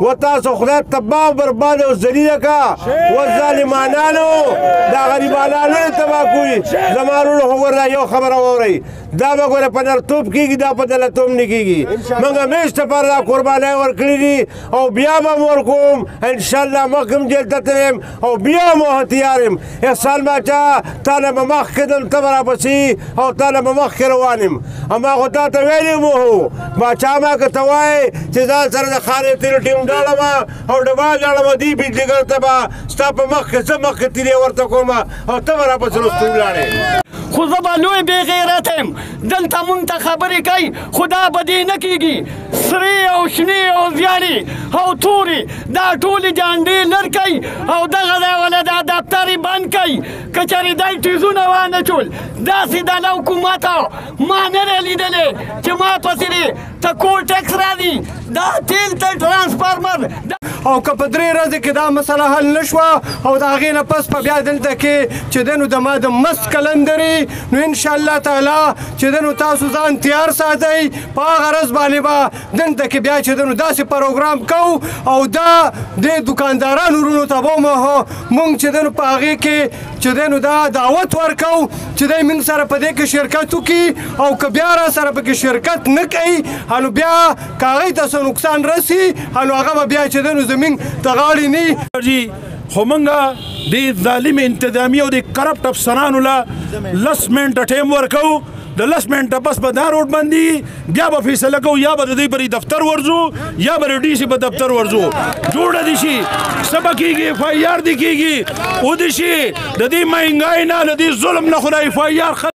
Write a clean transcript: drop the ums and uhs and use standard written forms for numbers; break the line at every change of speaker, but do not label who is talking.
و تاسو خدای تباه و برباد او ذلیله کا و ظالمانانو دا غریبانانو تباه کوي زما ورونو خو ګوره یو خبره واورئ دا به ګوره په نرتوب کېږي دا په دلتوب نه کېږي موږ همیش دپاره دا قربانۍ ورکړي دي او بیا به م ورکوم انشاءالله مخکې م جیل ته تللی او بیا مو هتیار یم احسان باچا تا نه به مخکې دم ته به راپسې او تا نه به مخکې روان یم ما خو تا ته ویلي مو باچا ما که ته وایې چې ځان سره د خانې تیرو ټیم ډاړم او ډبا ډاړم دې بجلیګر ته به ستا په مخکې زه مخکې تیرې ورته کوم او ته به راپسې رستو ولاړې
خو زه به لوی بې غیرته یم دلته مونږ ته خبرې کوي خو دا به دې نه کېږي سرې او شنې او زیړې او تورې دا ټولې جانډې لر کوي او دغه ځای والا دا دفتر یې بند کوي که چېرې دی ټیزونه وانهچول داسې د حکومت ما نه دی لیدلی چې ما پسې دی ته کور ټکس راځي دا تیل ته ټرانسفارمر
او که په 3 ورځې کې دا مسله حل نه شوه او د هغې نه پس په بیا دلته کې چې دی نو د ما د مست کلندرې نو انشاءالله تعالی چې دی نو تاسو ځان تیار ساتئ په هغه ورځ باندې به دلته کې بیا چې دی نو داسې پروګرام کوو او دا د دوکاندارانو وروڼو ته به مونږ چې دی نو په هغې کې چې دی نو دا دعوت ورکوو چې دی موږ سره په دې کې شرکت وکړي او که بیا را سره پکې شرکت نه کوي نو بیا که هغوی ته څه نقصان رسي نو هغه به بیا چې دی نو زموږ د غاړې نه
خو موږ د ظالم انتظامیه او د کرپټ افسرانو له 10 منټه ټایم ورکوو د 10 منټه بس به دا روډ بندي بیا به فیصله کوو یا به د دوی پرې دفتر ورځو یا به د ډي سي په دفتر ورځو جوړه دي شي څه به کېږي اف آی آر دې کېږي ودې شي د دې مهنګای نه د دې ظلم نه خو د اف آی آر